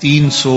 300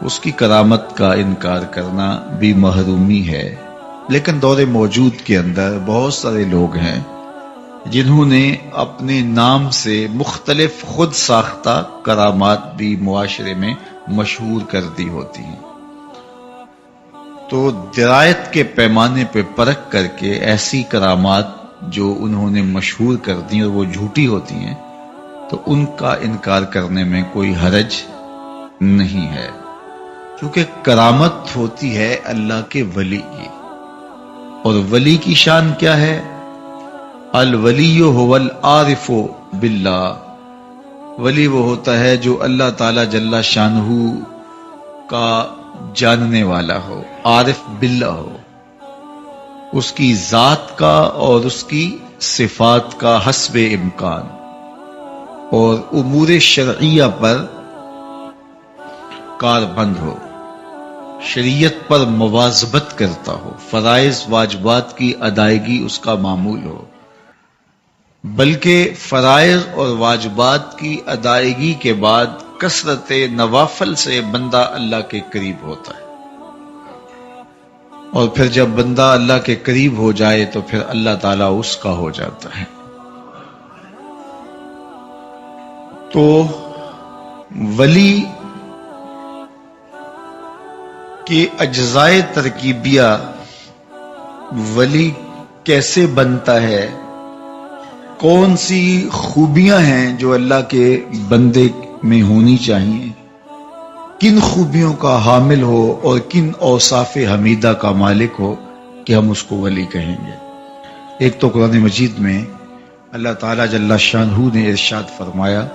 اس کی کرامت کا انکار کرنا بھی محرومی ہے۔ لیکن دور موجود کے اندر بہت سارے لوگ ہیں جنہوں نے اپنے نام سے مختلف خود ساختہ کرامات بھی معاشرے میں مشہور کر دی ہوتی ہیں، تو درایت کے پیمانے پہ پرکھ کر کے ایسی کرامات جو انہوں نے مشہور کر دی اور وہ جھوٹی ہوتی ہیں تو ان کا انکار کرنے میں کوئی حرج نہیں ہے، کیونکہ کرامت ہوتی ہے اللہ کے ولی کی، اور ولی کی شان کیا ہے؟ الولی هو العارف باللہ، ولی وہ ہوتا ہے جو اللہ تعالی جل شانہ کا جاننے والا ہو، عارف باللہ ہو، اس کی ذات کا اور اس کی صفات کا حسب امکان، اور امور شرعیہ پر کاربند ہو، شریعت پر مواظبت کرتا ہو، فرائض واجبات کی ادائیگی اس کا معمول ہو، بلکہ فرائض اور واجبات کی ادائیگی کے بعد کثرت نوافل سے بندہ اللہ کے قریب ہوتا ہے، اور پھر جب بندہ اللہ کے قریب ہو جائے تو پھر اللہ تعالیٰ اس کا ہو جاتا ہے۔ تو ولی کے اجزائے ترکیبیہ، ولی کیسے بنتا ہے، کون سی خوبیاں ہیں جو اللہ کے بندے میں ہونی چاہیے، کن خوبیوں کا حامل ہو اور کن اوصاف حمیدہ کا مالک ہو کہ ہم اس کو ولی کہیں گے۔ ایک تو قرآن مجید میں اللہ تعالیٰ جل شانہ نے ارشاد فرمایا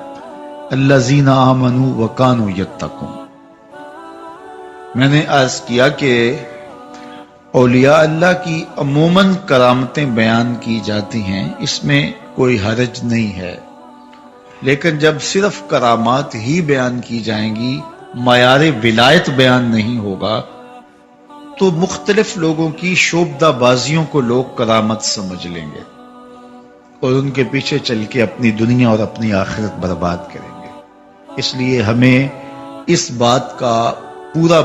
الذین آمنوا وکانوا یتقون۔ میں نے عرض کیا کہ اولیاء اللہ کی عموماً کرامتیں بیان کی جاتی ہیں، اس میں کوئی حرج نہیں ہے، لیکن جب صرف کرامات ہی بیان کی جائیں گی، معیار ولایت بیان نہیں ہوگا، تو مختلف لوگوں کی شعبدہ بازیوں کو لوگ کرامت سمجھ لیں گے اور ان کے پیچھے چل کے اپنی دنیا اور اپنی آخرت برباد کریں گے۔ اس لیے ہمیں اس بات کا پورا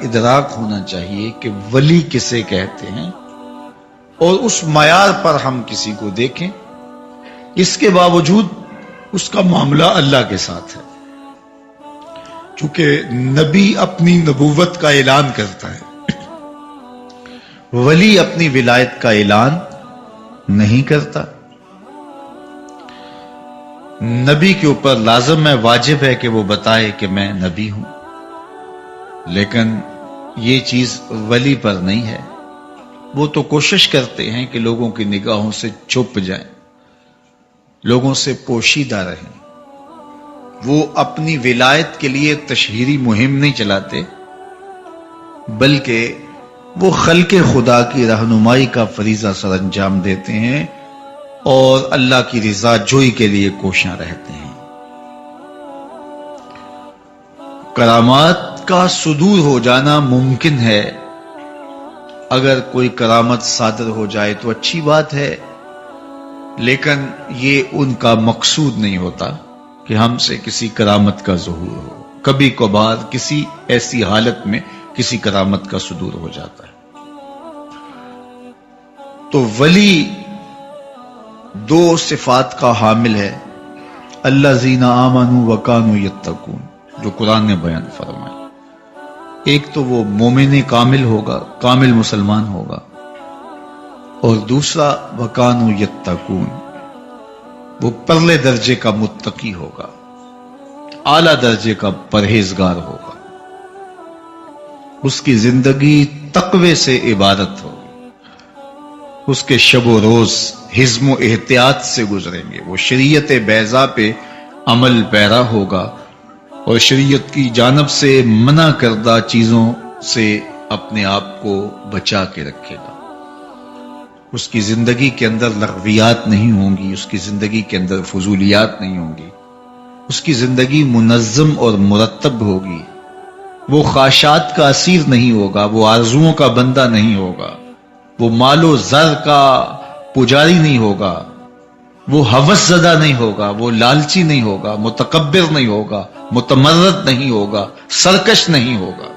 ادراک ہونا چاہیے کہ ولی کسے کہتے ہیں، اور اس معیار پر ہم کسی کو دیکھیں۔ اس کے باوجود اس کا معاملہ اللہ کے ساتھ ہے، چونکہ نبی اپنی نبوت کا اعلان کرتا ہے، ولی اپنی ولایت کا اعلان نہیں کرتا۔ نبی کے اوپر لازم ہے، واجب ہے کہ وہ بتائے کہ میں نبی ہوں، لیکن یہ چیز ولی پر نہیں ہے۔ وہ تو کوشش کرتے ہیں کہ لوگوں کی نگاہوں سے چھپ جائیں، لوگوں سے پوشیدہ رہیں۔ وہ اپنی ولایت کے لیے تشہیری مہم نہیں چلاتے، بلکہ وہ خلق خدا کی رہنمائی کا فریضہ سر انجام دیتے ہیں اور اللہ کی رضا جوئی کے لیے کوشاں رہتے ہیں۔ کرامات کا صدور ہو جانا ممکن ہے، اگر کوئی کرامت صادر ہو جائے تو اچھی بات ہے، لیکن یہ ان کا مقصود نہیں ہوتا کہ ہم سے کسی کرامت کا ظہور ہو۔ کبھی کبھار کسی ایسی حالت میں کسی کرامت کا صدور ہو جاتا ہے۔ تو ولی دو صفات کا حامل ہے، الذین آمنوا وکانوا یتقون، جو قرآن نے بیان فرمایا۔ ایک تو وہ مومن کامل ہوگا، کامل مسلمان ہوگا، اور دوسرا وکانوا یتقون، وہ پرلے درجے کا متقی ہوگا، اعلی درجے کا پرہیزگار ہوگا، اس کی زندگی تقوی سے عبادت ہوگی، اس کے شب و روز حزم و احتیاط سے گزریں گے، وہ شریعت بیضاء پہ عمل پیرا ہوگا اور شریعت کی جانب سے منع کردہ چیزوں سے اپنے آپ کو بچا کے رکھے گا۔ اس کی زندگی کے اندر لغویات نہیں ہوں گی، اس کی زندگی کے اندر فضولیات نہیں ہوں گی، اس کی زندگی منظم اور مرتب ہوگی، وہ خواہشات کا اسیر نہیں ہوگا، وہ آرزوؤں کا بندہ نہیں ہوگا، وہ مال و زر کا پجاری نہیں ہوگا، وہ ہوس زدہ نہیں ہوگا، وہ لالچی نہیں ہوگا، متکبر نہیں ہوگا، متمرد نہیں ہوگا، سرکش نہیں ہوگا.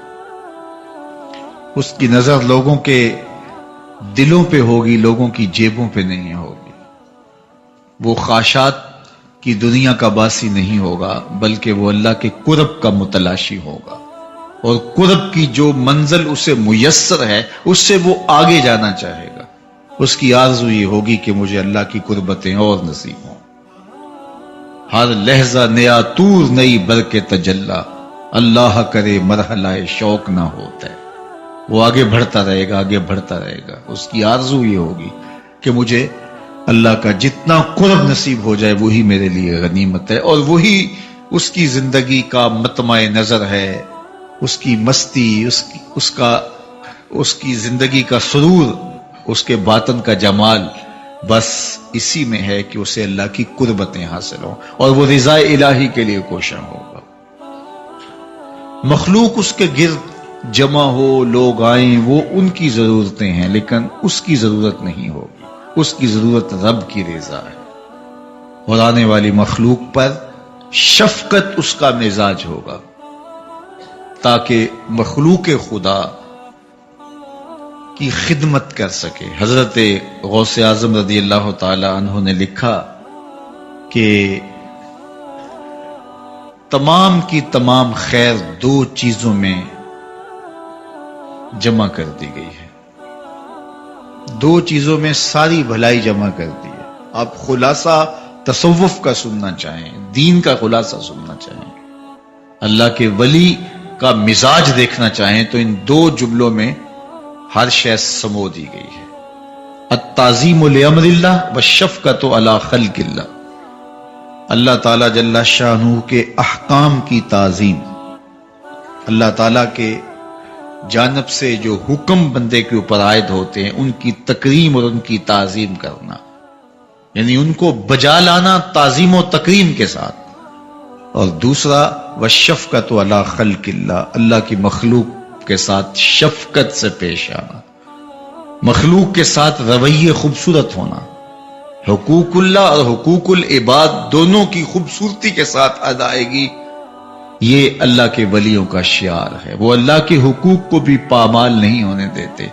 اس کی نظر لوگوں کے دلوں پہ ہوگی، لوگوں کی جیبوں پہ نہیں ہوگی. وہ خواہشات کی دنیا کا باسی نہیں ہوگا، بلکہ وہ اللہ کے قرب کا متلاشی ہوگا، اور قرب کی جو منزل اسے میسر ہے اس سے وہ آگے جانا چاہے گا. اس کی آرزو یہ ہوگی کہ مجھے اللہ کی قربتیں اور نصیب ہوں. ہر لہجہ نیا طور نئی برکے تجلا، اللہ کرے مرحلہ شوق نہ ہوتا ہے. وہ آگے بڑھتا رہے گا، آگے بڑھتا رہے گا. اس کی آرزو یہ ہوگی کہ مجھے اللہ کا جتنا قرب نصیب ہو جائے وہی میرے لیے غنیمت ہے، اور وہی اس کی زندگی کا مطمع نظر ہے، اس کی مستی، اس کی زندگی کا سرور، اس کے باطن کا جمال بس اسی میں ہے کہ اسے اللہ کی قربتیں حاصل ہوں اور وہ رضا الہی کے لیے کوشاں ہوگا. مخلوق اس کے گرد جمع ہو، لوگ آئیں، وہ ان کی ضرورتیں ہیں، لیکن اس کی ضرورت نہیں ہوگی. اس کی ضرورت رب کی رضا ہے، اور آنے والی مخلوق پر شفقت اس کا مزاج ہوگا، تاکہ مخلوق خدا کی خدمت کر سکے. حضرت غوث اعظم رضی اللہ تعالی عنہ نے لکھا کہ تمام کی تمام خیر دو چیزوں میں جمع کر دی گئی ہے، دو چیزوں میں ساری بھلائی جمع کر دی ہے. آپ خلاصہ تصوف کا سننا چاہیں، دین کا خلاصہ سننا چاہیں، اللہ کے ولی کا مزاج دیکھنا چاہیں، تو ان دو جملوں میں ہر شے سمو دی گئی ہے. التعظیم لامر اللہ والشفقۃ علی خلق اللہ. اللہ تعالی جل شانہ کے احکام کی تعظیم، اللہ تعالی کے جانب سے جو حکم بندے کے اوپر عائد ہوتے ہیں ان کی تکریم اور ان کی تعظیم کرنا، یعنی ان کو بجا لانا تعظیم و تکریم کے ساتھ. اور دوسرا والشفقۃ علی خلق اللہ، اللہ کی مخلوق کے ساتھ شفقت سے پیش آنا، مخلوق کے ساتھ رویے خوبصورت ہونا، حقوق اللہ اور حقوق العباد دونوں کی خوبصورتی کے ساتھ ادائیگی، یہ اللہ کے ولیوں کا شعار ہے. وہ اللہ کے حقوق کو بھی پامال نہیں ہونے دیتے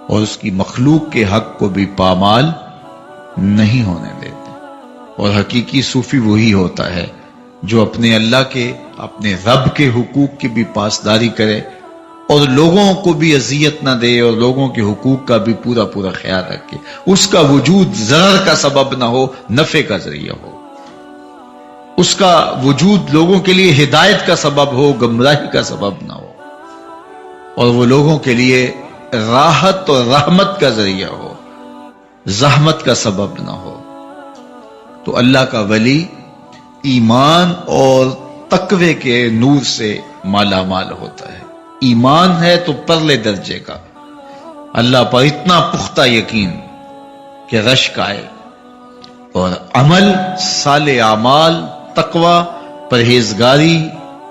اور اس کی مخلوق کے حق کو بھی پامال نہیں ہونے دیتے. اور حقیقی صوفی وہی ہوتا ہے جو اپنے اللہ کے، اپنے رب کے حقوق کی بھی پاسداری کرے اور لوگوں کو بھی اذیت نہ دے اور لوگوں کے حقوق کا بھی پورا پورا خیال رکھے. اس کا وجود ضرر کا سبب نہ ہو، نفع کا ذریعہ ہو. اس کا وجود لوگوں کے لیے ہدایت کا سبب ہو، گمراہی کا سبب نہ ہو، اور وہ لوگوں کے لیے راحت اور رحمت کا ذریعہ ہو، زحمت کا سبب نہ ہو. تو اللہ کا ولی ایمان اور تقوی کے نور سے مالا مال ہوتا ہے. ایمان ہے تو پرلے درجے کا، اللہ پر اتنا پختہ یقین کہ رشک آئے، اور عمل، صالح اعمال، تقوی، پرہیزگاری،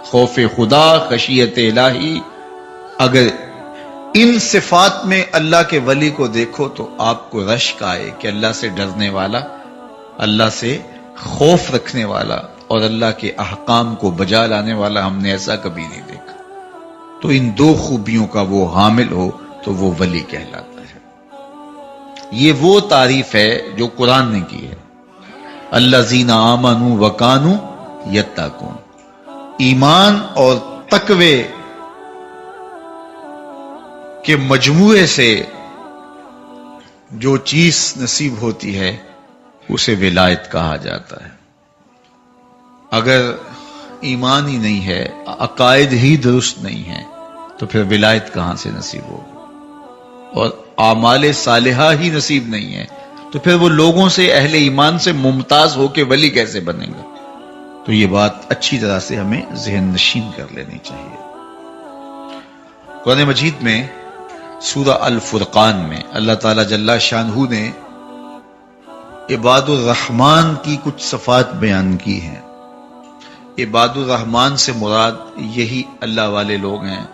خوف خدا، خشیت الہی، اگر ان صفات میں اللہ کے ولی کو دیکھو تو آپ کو رشک آئے کہ اللہ سے ڈرنے والا، اللہ سے خوف رکھنے والا اور اللہ کے احکام کو بجا لانے والا ہم نے ایسا کبھی نہیں دیکھا. تو ان دو خوبیوں کا وہ حامل ہو تو وہ ولی کہلاتا ہے. یہ وہ تعریف ہے جو قرآن نے کی ہے، الذین آمنوا وکانوا یتقون. ایمان اور تقوی کے مجموعے سے جو چیز نصیب ہوتی ہے اسے ولایت کہا جاتا ہے. اگر ایمان ہی نہیں ہے، عقائد ہی درست نہیں ہے، تو پھر ولایت کہاں سے نصیب ہوگی؟ اور اعمال صالحہ ہی نصیب نہیں ہے تو پھر وہ لوگوں سے، اہل ایمان سے ممتاز ہو کے ولی کیسے بنے گا؟ تو یہ بات اچھی طرح سے ہمیں ذہن نشین کر لینی چاہیے. قرآن مجید میں سورہ الفرقان میں اللہ تعالی جل شانہ نے عباد الرحمن کی کچھ صفات بیان کی ہیں. عباد الرحمن سے مراد یہی اللہ والے لوگ ہیں،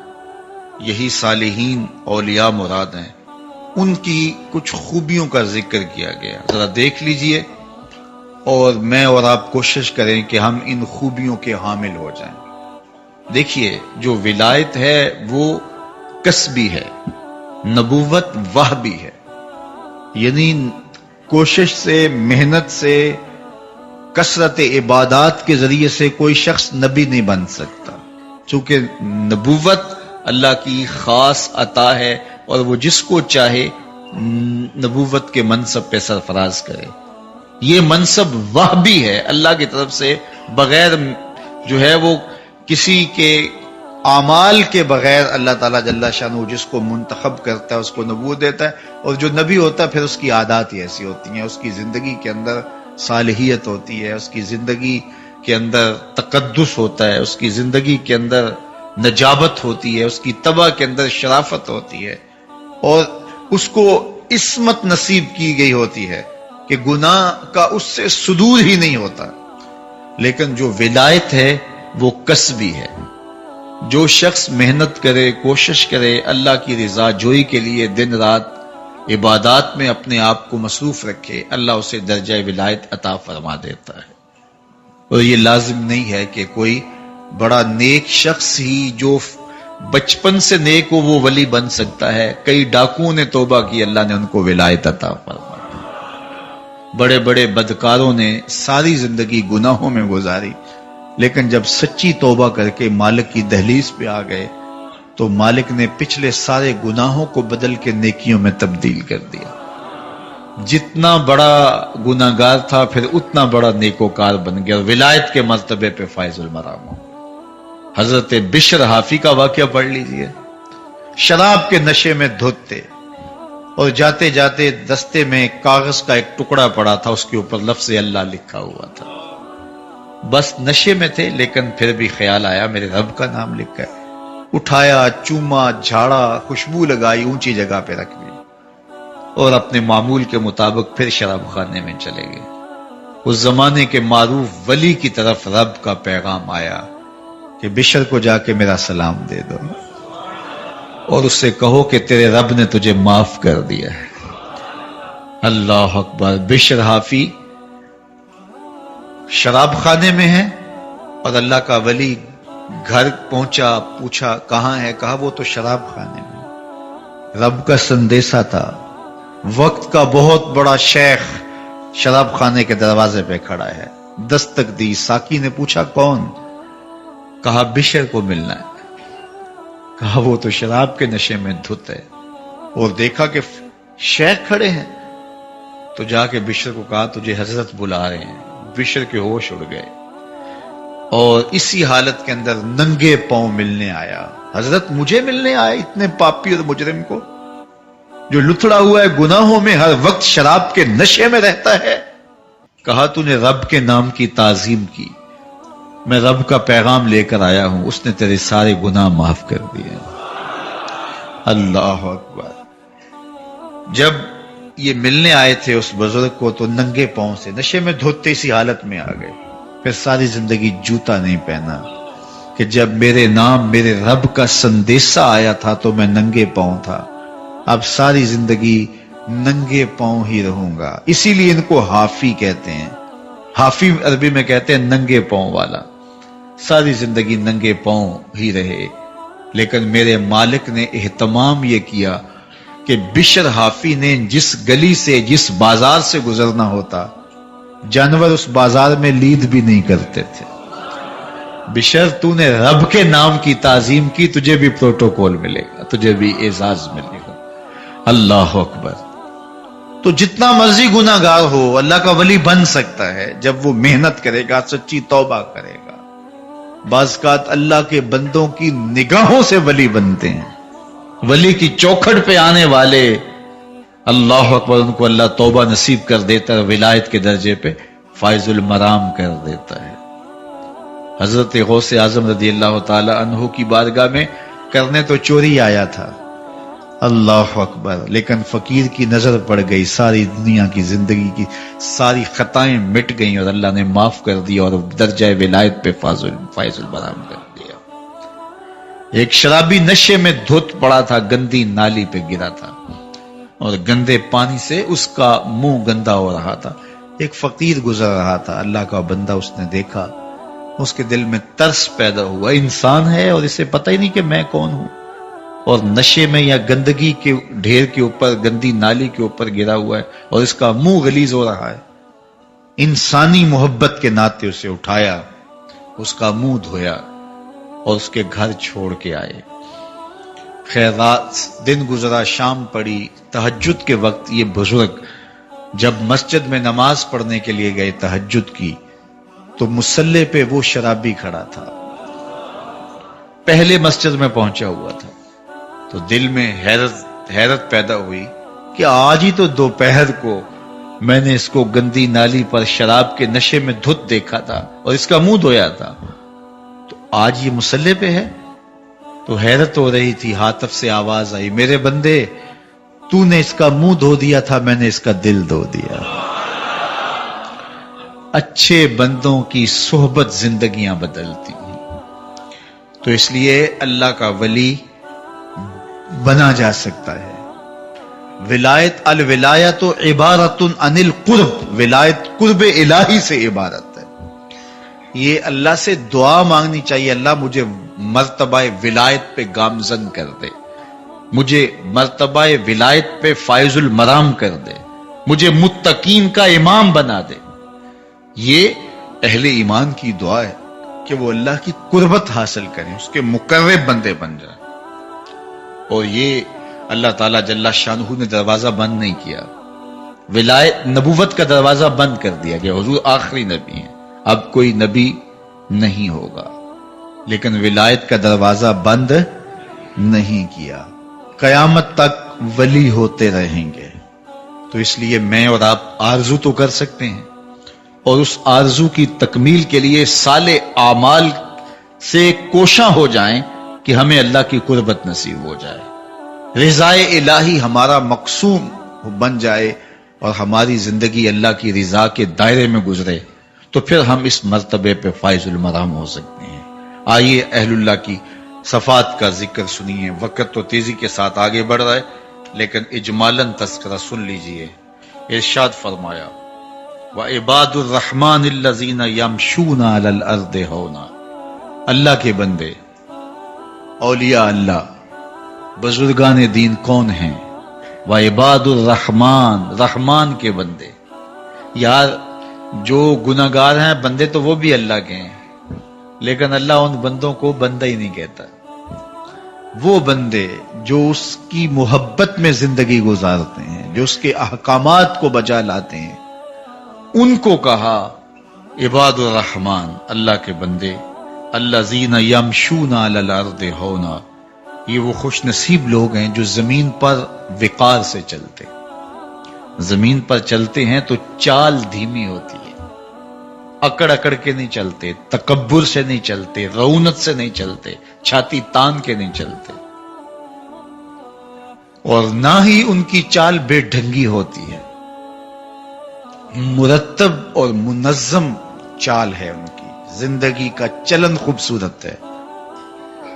یہی صالحین اولیاء مراد ہیں. ان کی کچھ خوبیوں کا ذکر کیا گیا. ذرا دیکھ لیجئے اور میں اور آپ کوشش کریں کہ ہم ان خوبیوں کے حامل ہو جائیں. دیکھیے جو ولایت ہے وہ کسبی ہے، نبوت وہبی ہے. یعنی کوشش سے، محنت سے، کثرت عبادات کے ذریعے سے کوئی شخص نبی نہیں بن سکتا، چونکہ نبوت اللہ کی خاص عطا ہے اور وہ جس کو چاہے نبوت کے منصب پہ سرفراز کرے. یہ منصب وہبی ہے اللہ کی طرف سے، بغیر جو ہے وہ کسی کے اعمال کے بغیر اللہ تعالیٰ جل شانہ جس کو منتخب کرتا ہے اس کو نبوت دیتا ہے. اور جو نبی ہوتا ہے پھر اس کی عادات ہی ایسی ہوتی ہیں، اس کی زندگی کے اندر صالحیت ہوتی ہے، اس کی زندگی کے اندر تقدس ہوتا ہے، اس کی زندگی کے اندر نجابت ہوتی ہے، اس کی طبع کے اندر شرافت ہوتی ہے، اور اس کو عصمت نصیب کی گئی ہوتی ہے کہ گناہ کا اس سے صدور ہی نہیں ہوتا. لیکن جو ولایت ہے وہ کسبی ہے. جو شخص محنت کرے، کوشش کرے، اللہ کی رضا جوئی کے لیے دن رات عبادات میں اپنے آپ کو مصروف رکھے، اللہ اسے درجہ ولایت عطا فرما دیتا ہے. اور یہ لازم نہیں ہے کہ کوئی بڑا نیک شخص ہی جو بچپن سے نیک ہو وہ ولی بن سکتا ہے. کئی ڈاکوؤں نے توبہ کی، اللہ نے ان کو ولایت عطا فرما. بڑے بڑے بدکاروں نے ساری زندگی گناہوں میں گزاری، لیکن جب سچی توبہ کر کے مالک کی دہلیز پہ آ گئے تو مالک نے پچھلے سارے گناہوں کو بدل کے نیکیوں میں تبدیل کر دیا. جتنا بڑا گناہگار تھا پھر اتنا بڑا نیکوکار بن گیا، ولایت کے مرتبے پہ فائز المرام ہو. حضرت بشر حافی کا واقعہ پڑھ لیجئے. شراب کے نشے میں دھت تھے اور جاتے جاتے دستے میں کاغذ کا ایک ٹکڑا پڑا تھا، اس کے اوپر لفظ اللہ لکھا ہوا تھا. بس نشے میں تھے لیکن پھر بھی خیال آیا میرے رب کا نام لکھا ہے. اٹھایا، چوما، جھاڑا، خوشبو لگائی، اونچی جگہ پہ رکھ دی اور اپنے معمول کے مطابق پھر شراب خانے میں چلے گئے. اس زمانے کے معروف ولی کی طرف رب کا پیغام آیا کہ بشر کو جا کے میرا سلام دے دو اور اس سے کہو کہ تیرے رب نے تجھے معاف کر دیا ہے. اللہ اکبر. بشر حافی شراب خانے میں ہے اور اللہ کا ولی گھر پہنچا، پوچھا کہاں ہے، کہا وہ تو شراب خانے میں. رب کا سندیسا تھا. وقت کا بہت بڑا شیخ شراب خانے کے دروازے پہ کھڑا ہے. دستک دی. ساقی نے پوچھا کون؟ کہا بشر کو ملنا ہے. کہا وہ تو شراب کے نشے میں دھت ہے. اور دیکھا کہ شیخ کھڑے ہیں تو جا کے بشر کو کہا تجھے حضرت بلا رہے ہیں. بشر کے ہوش اڑ گئے اور اسی حالت کے اندر ننگے پاؤں ملنے آیا. حضرت مجھے ملنے آئے اتنے پاپی اور مجرم کو جو لتھڑا ہوا ہے گناہوں میں، ہر وقت شراب کے نشے میں رہتا ہے. کہا تو نے رب کے نام کی تعظیم کی، میں رب کا پیغام لے کر آیا ہوں، اس نے تیرے سارے گناہ معاف کر دیے. اللہ اکبر. جب یہ ملنے آئے تھے اس بزرگ کو تو ننگے پاؤں سے نشے میں دھوتے اسی حالت میں آ گئے. پھر ساری زندگی جوتا نہیں پہنا کہ جب میرے نام میرے رب کا سندیسا آیا تھا تو میں ننگے پاؤں تھا، اب ساری زندگی ننگے پاؤں ہی رہوں گا. اسی لیے ان کو حافی کہتے ہیں. حافی عربی میں کہتے ہیں ننگے پاؤں والا. ساری زندگی ننگے پاؤں ہی رہے، لیکن میرے مالک نے اہتمام یہ کیا کہ بشر حافی نے جس گلی سے، جس بازار سے گزرنا ہوتا، جانور اس بازار میں لید بھی نہیں کرتے تھے. بشر تو نے رب کے نام کی تعظیم کی، تجھے بھی پروٹوکول ملے گا، تجھے بھی اعزاز ملے گا. اللہ اکبر. تو جتنا مرضی گناہ گار ہو اللہ کا ولی بن سکتا ہے جب وہ محنت کرے گا، سچی توبہ کرے گا. بعض اوقات اللہ کے بندوں کی نگاہوں سے ولی بنتے ہیں. ولی کی چوکھٹ پہ آنے والے اللہ اکبر ان کو اللہ توبہ نصیب کر دیتا ہے، ولایت کے درجے پہ فائز المرام کر دیتا ہے. حضرت غوث اعظم رضی اللہ تعالی عنہ کی بارگاہ میں کرنے تو چوری آیا تھا، اللہ اکبر، لیکن فقیر کی نظر پڑ گئی، ساری دنیا کی زندگی کی ساری خطائیں مٹ گئیں اور اللہ نے معاف کر دیا اور درجہ ولایت پہ فائز المرام کر دیا. ایک شرابی نشے میں دھت پڑا تھا، گندی نالی پہ گرا تھا اور گندے پانی سے اس کا منہ گندا ہو رہا تھا. ایک فقیر گزر رہا تھا، اللہ کا بندہ اس نے دیکھا، اس کے دل میں ترس پیدا ہوا، انسان ہے اور اسے پتہ ہی نہیں کہ میں کون ہوں، اور نشے میں یا گندگی کے ڈھیر کے اوپر، گندی نالی کے اوپر گرا ہوا ہے اور اس کا منہ غلیظ ہو رہا ہے۔ انسانی محبت کے ناطے اسے اٹھایا، اس کا منہ دھویا اور اس کے گھر چھوڑ کے آئے۔ خیر رات دن گزرا، شام پڑی، تہجد کے وقت یہ بزرگ جب مسجد میں نماز پڑھنے کے لیے گئے تہجد کی، تو مصلی پہ وہ شرابی کھڑا تھا، پہلے مسجد میں پہنچا ہوا تھا۔ تو دل میں حیرت پیدا ہوئی کہ آج ہی تو دوپہر کو میں نے اس کو گندی نالی پر شراب کے نشے میں دھت دیکھا تھا اور اس کا منہ دھویا تھا، تو آج یہ مصلی پہ ہے۔ تو حیرت ہو رہی تھی، ہاتف سے آواز آئی، میرے بندے تو نے اس کا منہ دھو دیا تھا، میں نے اس کا دل دھو دیا۔ اچھے بندوں کی صحبت زندگیاں بدلتی ہیں، تو اس لیے اللہ کا ولی بنا جا سکتا ہے۔ ولایت الولایت عبارت عن القرب، ولایت قرب الہی سے عبارت ہے۔ یہ اللہ سے دعا مانگنی چاہیے، اللہ مجھے مرتبہ ولایت پہ گامزن کر دے، مجھے مرتبہ ولایت پہ فائز المرام کر دے، مجھے متقین کا امام بنا دے۔ یہ اہل ایمان کی دعا ہے کہ وہ اللہ کی قربت حاصل کریں، اس کے مقرب بندے بن جائیں۔ اور یہ اللہ تعالیٰ جل شانہ نے دروازہ بند نہیں کیا، ولایت نبوت کا دروازہ بند کر دیا گیا، حضور آخری نبی ہیں، اب کوئی نبی نہیں ہوگا، لیکن ولایت کا دروازہ بند نہیں کیا، قیامت تک ولی ہوتے رہیں گے۔ تو اس لیے میں اور آپ آرزو تو کر سکتے ہیں، اور اس آرزو کی تکمیل کے لیے صالح اعمال سے کوشاں ہو جائیں کہ ہمیں اللہ کی قربت نصیب ہو جائے، رضا الہی ہمارا مقصود بن جائے اور ہماری زندگی اللہ کی رضا کے دائرے میں گزرے، تو پھر ہم اس مرتبے پہ فائز المرام ہو سکتے ہیں۔ آئیے اہل اللہ کی صفات کا ذکر سنیے، وقت تو تیزی کے ساتھ آگے بڑھ رہا ہے لیکن اجمالاً تذکرہ سن لیجئے۔ ارشاد فرمایا وَعِبَادُ الرَّحْمَنِ الَّذِينَ يَمْشُونَ عَلَى الْأَرْضِ هَوْنًا، اللہ کے بندے، اولیاء اللہ، بزرگان دین کون ہیں؟ وَعِبَادُ الرَّحْمَنِ، رحمان کے بندے۔ یار جو گناہگار ہیں بندے تو وہ بھی اللہ کے ہیں، لیکن اللہ ان بندوں کو بندہ ہی نہیں کہتا۔ وہ بندے جو اس کی محبت میں زندگی گزارتے ہیں، جو اس کے احکامات کو بجا لاتے ہیں، ان کو کہا عباد الرحمن، اللہ کے بندے، الذین یمشون علی الارض ہونا، یہ وہ خوش نصیب لوگ ہیں جو زمین پر وقار سے چلتے، زمین پر چلتے ہیں تو چال دھیمی ہوتی ہے، اکڑ اکڑ کے نہیں چلتے، تکبر سے نہیں چلتے، رعونت سے نہیں چلتے، چھاتی تان کے نہیں چلتے، اور نہ ہی ان کی چال بے ڈھنگی ہوتی ہے، مرتب اور منظم چال ہے ان کی، زندگی کا چلن خوبصورت ہے۔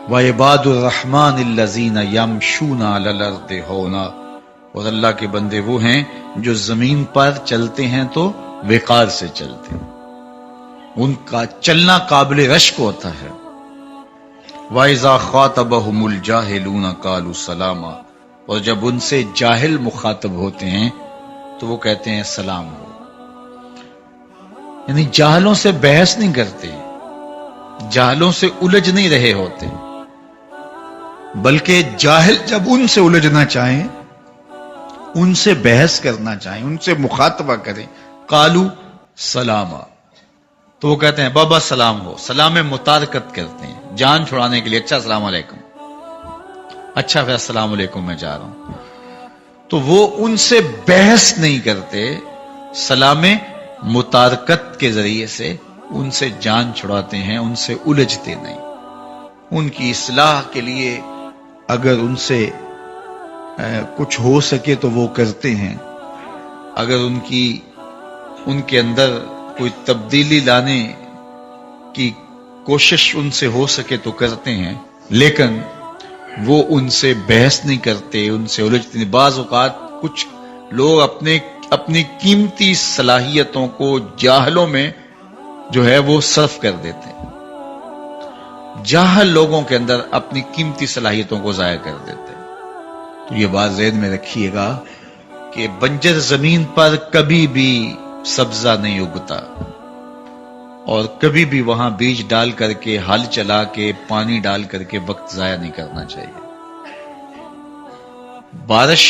وَعِبَادُ الرَّحْمَنِ الَّذِينَ يَمْشُونَ عَلَى الْأَرْضِ هَوْنًا، اور اللہ کے بندے وہ ہیں جو زمین پر چلتے ہیں تو وقار سے چلتے ہیں، ان کا چلنا قابل رشک ہوتا ہے۔ وَإِذَا خَاطَبَهُمُ الْجَاهِلُونَ قَالُوا سَلَامًا، اور جب ان سے جاہل مخاطب ہوتے ہیں تو وہ کہتے ہیں سلام ہو، یعنی جاہلوں سے بحث نہیں کرتے، جاہلوں سے الجھ نہیں رہے ہوتے، بلکہ جاہل جب ان سے الجھنا چاہیں، ان سے بحث کرنا چاہیں، ان سے مخاطبہ کریں، قالو سلاما، تو وہ کہتے ہیں بابا سلام ہو، سلام متارکت کرتے ہیں جان چھڑانے کے لیے، اچھا السلام علیکم، اچھا پھر السلام علیکم میں جا رہا ہوں، تو وہ ان سے بحث نہیں کرتے، سلام متارکت کے ذریعے سے ان سے جان چھڑاتے ہیں، ان سے الجھتے نہیں، ان کی اصلاح کے لیے اگر ان سے کچھ ہو سکے تو وہ کرتے ہیں، اگر ان کے اندر کوئی تبدیلی لانے کی کوشش ان سے ہو سکے تو کرتے ہیں، لیکن وہ ان سے بحث نہیں کرتے، ان سے الجھتے نہیں۔ بعض اوقات کچھ لوگ اپنے اپنی قیمتی صلاحیتوں کو جاہلوں میں جو ہے وہ صرف کر دیتے ہیں، جاہل لوگوں کے اندر اپنی قیمتی صلاحیتوں کو ضائع کر دیتے ہیں۔ تو یہ بات ذہن میں رکھیے گا کہ بنجر زمین پر کبھی بھی سبزہ نہیں اگتا، اور کبھی بھی وہاں بیج ڈال کر کے، ہل چلا کے، پانی ڈال کر کے وقت ضائع نہیں کرنا چاہیے۔ بارش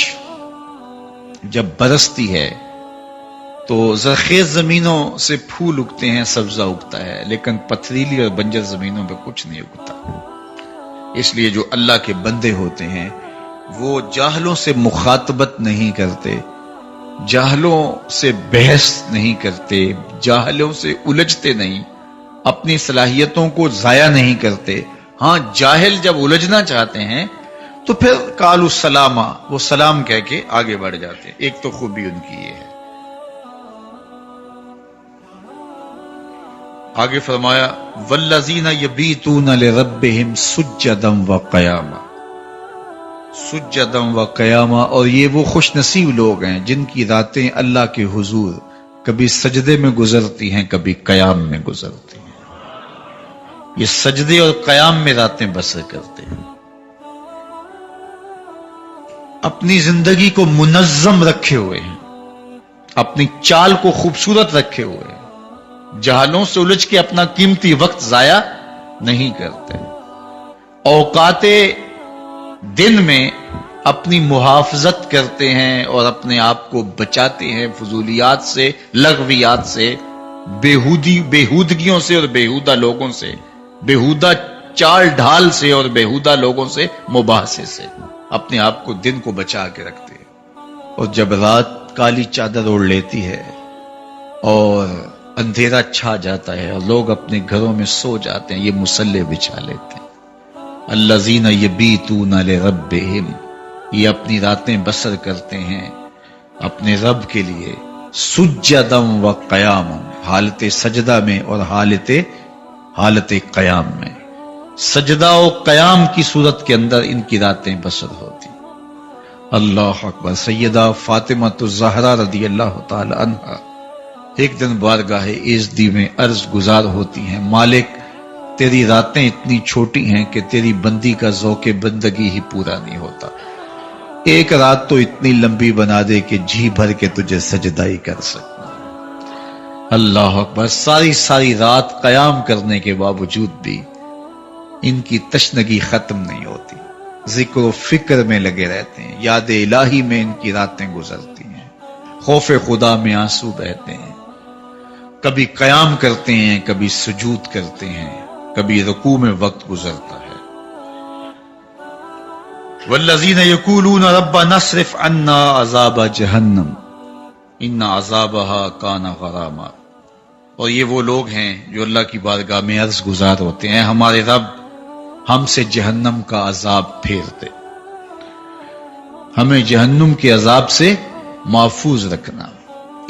جب برستی ہے تو زرخیز زمینوں سے پھول اگتے ہیں، سبزہ اگتا ہے، لیکن پتھریلی اور بنجر زمینوں پہ کچھ نہیں اگتا۔ اس لیے جو اللہ کے بندے ہوتے ہیں وہ جاہلوں سے مخاطبت نہیں کرتے، جاہلوں سے بحث نہیں کرتے، جاہلوں سے الجھتے نہیں، اپنی صلاحیتوں کو ضائع نہیں کرتے۔ ہاں، جاہل جب الجھنا چاہتے ہیں تو پھر قالوا السلام، وہ سلام کہہ کے آگے بڑھ جاتے ہیں۔ ایک تو خوبی ان کی یہ ہے۔ آگے فرمایا والذین یبیتون لربہم سجدا وقیاما، سجدا وقیاما، اور یہ وہ خوش نصیب لوگ ہیں جن کی راتیں اللہ کے حضور کبھی سجدے میں گزرتی ہیں، کبھی قیام میں گزرتی ہیں۔ یہ سجدے اور قیام میں راتیں بسر کرتے ہیں، اپنی زندگی کو منظم رکھے ہوئے ہیں، اپنی چال کو خوبصورت رکھے ہوئے ہیں، جہالوں سے الجھ کے اپنا قیمتی وقت ضائع نہیں کرتے، اوقات دن میں اپنی محافظت کرتے ہیں اور اپنے آپ کو بچاتے ہیں فضولیات سے، لغویات سے، بےہودگیوں سے اور بےہودہ لوگوں سے، بےہودہ چال ڈھال سے اور بےہودہ لوگوں سے، مباحثے سے اپنے آپ کو دن کو بچا کے رکھتے ہیں۔ اور جب رات کالی چادر اوڑھ لیتی ہے اور اندھیرا چھا جاتا ہے اور لوگ اپنے گھروں میں سو جاتے ہیں، یہ مصلے بچھا لیتے ہیں۔ الذین یبیتون لربہم، یہ اپنی راتیں بسر کرتے ہیں اپنے رب کے لیے، سجدا و قیاما، حالت سجدہ میں اور حالت قیام میں۔ سجدہ و قیام کی صورت کے اندر ان کی راتیں بسر ہوتی۔ اللہ اکبر۔ سیدہ فاطمہ الزہرا رضی اللہ تعالی عنہا ایک دن بارگاہ ایزدی میں عرض گزار ہوتی ہیں، مالک تیری راتیں اتنی چھوٹی ہیں کہ تیری بندی کا ذوق بندگی ہی پورا نہیں ہوتا، ایک رات تو اتنی لمبی بنا دے کہ جی بھر کے تجھے سجدہ ہی کر سکتا۔ اللہ اکبر۔ ساری رات قیام کرنے کے باوجود بھی ان کی تشنگی ختم نہیں ہوتی، ذکر و فکر میں لگے رہتے ہیں، یاد الہی میں ان کی راتیں گزرتی ہیں، خوف خدا میں آنسو بہتے ہیں، کبھی قیام کرتے ہیں، کبھی سجود کرتے ہیں، کبھی رکوع میں وقت گزرتا ہے۔ والذین یقولون ربنا اصرف عنا عذاب جہنم ان عذابها کان غراما، اور یہ وہ لوگ ہیں جو اللہ کی بارگاہ میں عرض گزار ہوتے ہیں، ہمارے رب ہم سے جہنم کا عذاب پھیر دے، ہمیں جہنم کے عذاب سے محفوظ رکھنا۔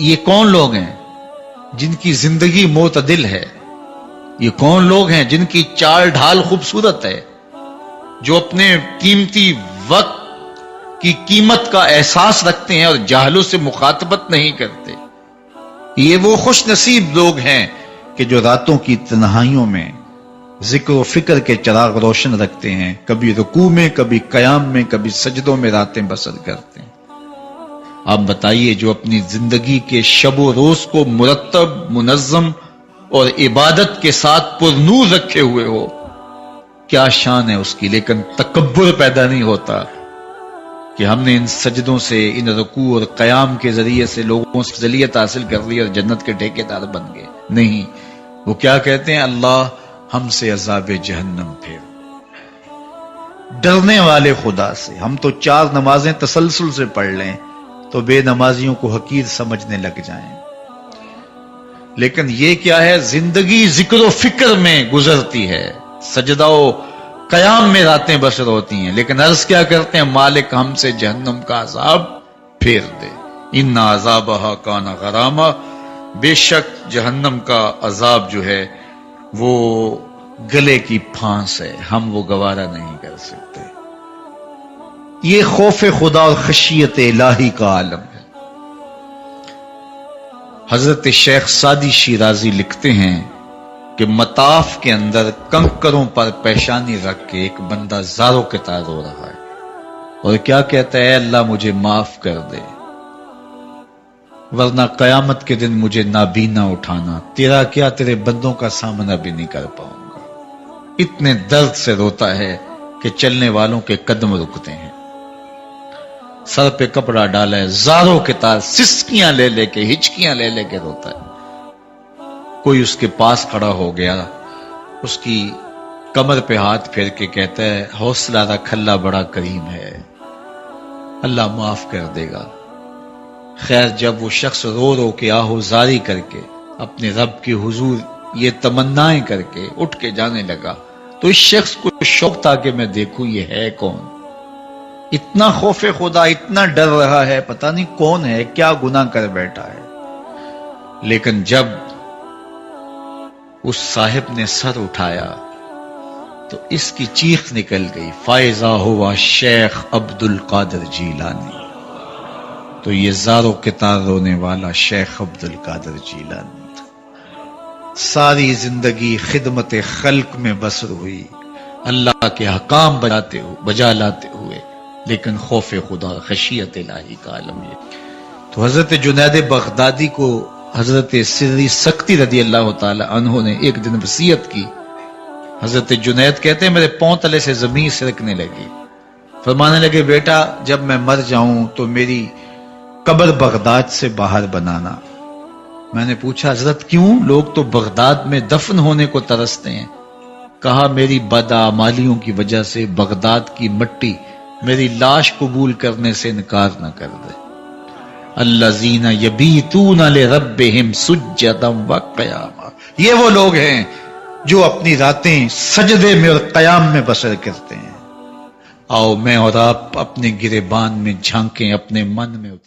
یہ کون لوگ ہیں جن کی زندگی معتدل ہے؟ یہ کون لوگ ہیں جن کی چال ڈھال خوبصورت ہے، جو اپنے قیمتی وقت کی قیمت کا احساس رکھتے ہیں اور جاہلوں سے مخاطبت نہیں کرتے؟ یہ وہ خوش نصیب لوگ ہیں کہ جو راتوں کی تنہائیوں میں ذکر و فکر کے چراغ روشن رکھتے ہیں، کبھی رکوع میں، کبھی قیام میں، کبھی سجدوں میں راتیں بسر کرتے ہیں۔ آپ بتائیے، جو اپنی زندگی کے شب و روز کو مرتب، منظم اور عبادت کے ساتھ پر نور رکھے ہوئے ہو، کیا شان ہے اس کی، لیکن تکبر پیدا نہیں ہوتا کہ ہم نے ان سجدوں سے، ان رکوع اور قیام کے ذریعے سے لوگوں سے افضلیت حاصل کر لی اور جنت کے ٹھیکیدار بن گئے۔ نہیں، وہ کیا کہتے ہیں؟ اللہ ہم سے عذاب جہنم پھیر۔ ڈرنے والے خدا سے۔ ہم تو 4 نمازیں تسلسل سے پڑھ لیں تو بے نمازیوں کو حقیر سمجھنے لگ جائیں، لیکن یہ کیا ہے؟ زندگی ذکر و فکر میں گزرتی ہے، سجدہ و قیام میں راتیں بسر ہوتی ہیں، لیکن عرض کیا کرتے ہیں؟ مالک ہم سے جہنم کا عذاب پھیر دے، ان عذابها کان غراما، بے شک جہنم کا عذاب جو ہے وہ گلے کی پھانس ہے، ہم وہ گوارا نہیں کر سکتے۔ یہ خوف خدا اور خشیت الہی کا عالم ہے۔ حضرت شیخ سعدی شیرازی لکھتے ہیں کہ مطاف کے اندر کنکروں پر پیشانی رکھ کے ایک بندہ زاروں کے طرح رو رہا ہے اور کیا کہتا ہے، اللہ مجھے معاف کر دے ورنہ قیامت کے دن مجھے نابینا اٹھانا، تیرا کیا تیرے بندوں کا سامنا بھی نہیں کر پاؤں گا۔ اتنے درد سے روتا ہے کہ چلنے والوں کے قدم رکتے ہیں، سر پہ کپڑا ڈالا ہے، زاروں کے تار سسکیاں لے لے کے، ہچکیاں لے لے کے روتا ہے۔ کوئی اس کے پاس کھڑا ہو گیا، اس کی کمر پہ ہاتھ پھیر کے کہتا ہے، حوصلہ رکھ، اللہ بڑا کریم ہے، اللہ معاف کر دے گا۔ خیر جب وہ شخص رو رو کے آہوزاری کر کے اپنے رب کے حضور یہ تمنائیں کر کے اٹھ کے جانے لگا تو اس شخص کو شوق تھا کہ میں دیکھوں یہ ہے کون، اتنا خوف خدا، اتنا ڈر رہا ہے، پتہ نہیں کون ہے، کیا گناہ کر بیٹھا ہے۔ لیکن جب اس صاحب نے سر اٹھایا تو اس کی چیخ نکل گئی، فائزہ ہوا شیخ عبد القادر جیلانی۔ تو یہ زاروں کے تار رونے والا شیخ عبد القادر جیلانی تھا۔ ساری زندگی خدمت خلق میں بسر ہوئی، اللہ کے حکام بجا لاتے ہوئے، لیکن خوف خدا، خشیت الہی کا عالم یہ۔ تو حضرت جنید بغدادی کو حضرت سری سکتی رضی اللہ تعالی عنہ نے ایک دن وصیت کی۔ حضرت جنید کہتے ہیں میرے پاؤں تلے سے زمین سرکنے لگی، فرمانے لگے بیٹا جب میں مر جاؤں تو میری قبر بغداد سے باہر بنانا۔ میں نے پوچھا حضرت کیوں؟ لوگ تو بغداد میں دفن ہونے کو ترستے ہیں۔ کہا میری بداعمالیوں کی وجہ سے بغداد کی مٹی میری لاش قبول کرنے سے انکار نہ کر دے۔ الذین یبیتون لربہم سجدا وقیاما، یہ وہ لوگ ہیں جو اپنی راتیں سجدے میں اور قیام میں بسر کرتے ہیں۔ آؤ میں اور آپ اپنے گریبان میں جھانکیں، اپنے من میں